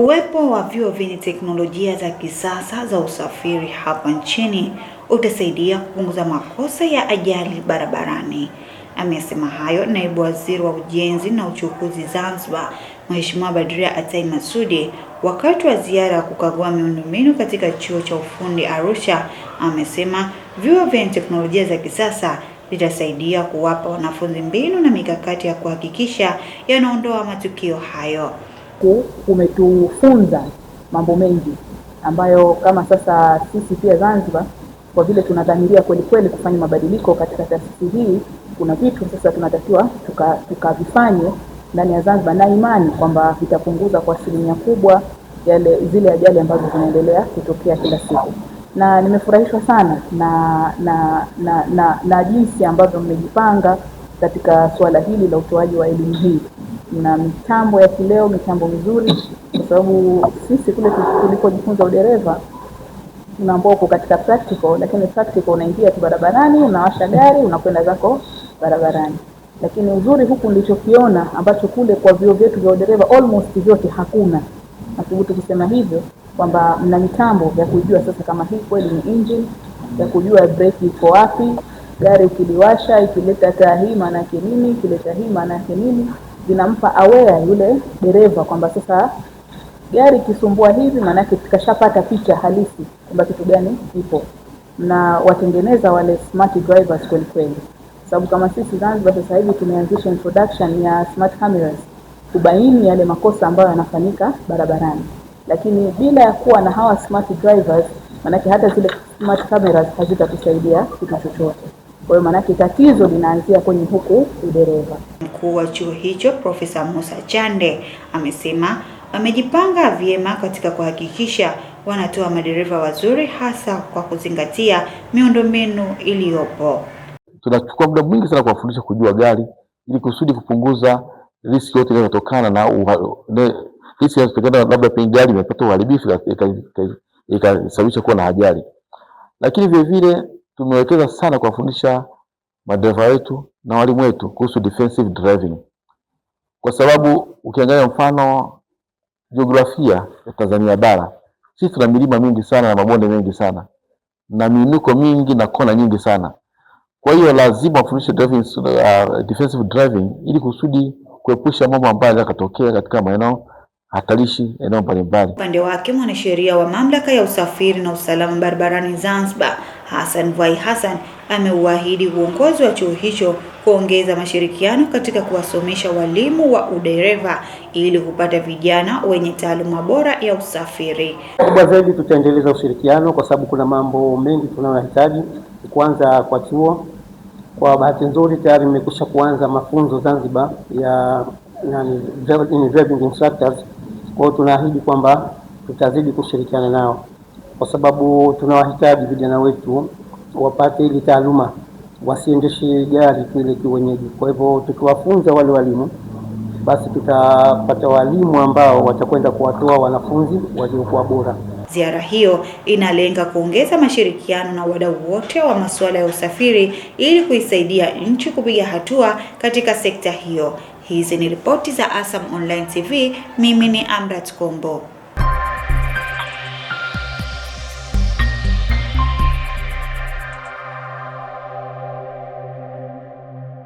Uwepo wa vyuo vyenye teknolojia za kisasa za usafiri hapa nchini utasaidia kupunguza makosa ya ajali barabarani. Amesema hayo Naibu Waziri wa Ujenzi na Uchukuzi Zanzibar, Mheshimiwa Badria Atai Masudi, wakati wa ziara ya kukagua miundombinu katika Chuo cha Ufundi Arusha. Amesema vyuo vyenye teknolojia za kisasa vitasaidia kuwapa wanafunzi mbinu na mikakati ya kuhakikisha yanaondoa matukio hayo. Umetufunza mambo mengi ambayo kama sasa sisi pia Zanzibar, kwa vile tunadhamiria kweli kufanya mabadiliko katika taasisi hii, kuna vitu sasa tunatakiwa tukavifanye ndani ya Zanzibar, na imani kwamba vitapunguza kwa asilimia kubwa zile ajali ambazo zinaendelea kutokea kila siku. Na nimefurahishwa sana na jinsi ambavyo mmejipanga katika suala hili la utoaji wa elimu hii na mitambo ya kileo, mitambo mizuri, kwa sababu sisi kule tulipojifunza udereva tunaambiwa uko katika practical, lakini practical unaingia tu barabarani, unawasha gari, unakwenda zako barabarani. Lakini uzuri huku nilichokiona ambacho kule kwa vyuo vyetu vya udereva almost vyote hakuna. Nathubutu kusema hivyo kwamba mna mitambo ya kujua sasa kama hii kweli ni engine, ya kujua brake iko wapi, gari ukiliwasha ikileta taa hii maana yake nini, ikileta hii maana yake nini, zinampa aware yule dereva kwamba sasa gari kisumbua hivi maana yake tukashapata picha halisi kwamba kitu gani ipo, na watengeneza wale smart drivers kweli. Sababu kama sisi Zanzibar sasa hivi tumeanzisha introduction ya smart cameras kubaini yale makosa ambayo yanafanyika barabarani, lakini bila ya kuwa na hawa smart drivers maana yake hata zile smart cameras hazitatusaidia kitu chochote. Kwa hiyo maana yake tatizo linaanzia kwenye huku udereva. Mkuu wa chuo hicho Profesa Musa Chande amesema wamejipanga vyema katika kuhakikisha wanatoa madereva wazuri, hasa kwa kuzingatia miundombinu iliyopo. Tunachukua muda mwingi sana kuwafundisha kujua gari ili kusudi kupunguza riski yote inayotokana na riski inayotokana labda pengine gari imepata uharibifu ikasababisha kuwa na ajali. Lakini vile vile tumewekeza sana kuwafundisha madereva wetu na walimu wetu kuhusu defensive driving, kwa sababu ukiangalia mfano jiografia ya Tanzania bara, sisi tuna milima mingi sana na mabonde mengi sana na miinuko mingi na kona nyingi sana. Kwa hiyo lazima wafundishe defensive driving ili kusudi kuepusha mambo ambayo yakatokea katika maeneo hatarishi eneo mbalimbali. Upande wake mwanasheria wa Mamlaka ya Usafiri na Usalama Barabarani Zanzibar, Hassan Vai Hassan, ameuahidi uongozi wa chuo hicho kuongeza mashirikiano katika kuwasomesha walimu wa udereva ili kupata vijana wenye taaluma bora ya usafiri. Kubwa zaidi tutaendeleza ushirikiano kwa sababu kuna mambo mengi tunayohitaji. Kwanza kwa chuo, kwa bahati nzuri tayari nimekwisha kuanza mafunzo Zanzibar ya driving instructors. Kwa hiyo tunaahidi kwamba tutazidi kushirikiana nao kwa sababu tunawahitaji vijana wetu wapate ile taaluma, wasiendeshe gari kile kiwenyeji. Kwa hivyo tukiwafunza wale walimu, basi tutapata walimu ambao watakwenda kuwatoa wanafunzi waliokuwa bora. Ziara hiyo inalenga kuongeza mashirikiano na wadau wote wa masuala ya usafiri ili kuisaidia nchi kupiga hatua katika sekta hiyo. Hizi ni ripoti za ASAM Online TV. Mimi ni Amrat Kombo.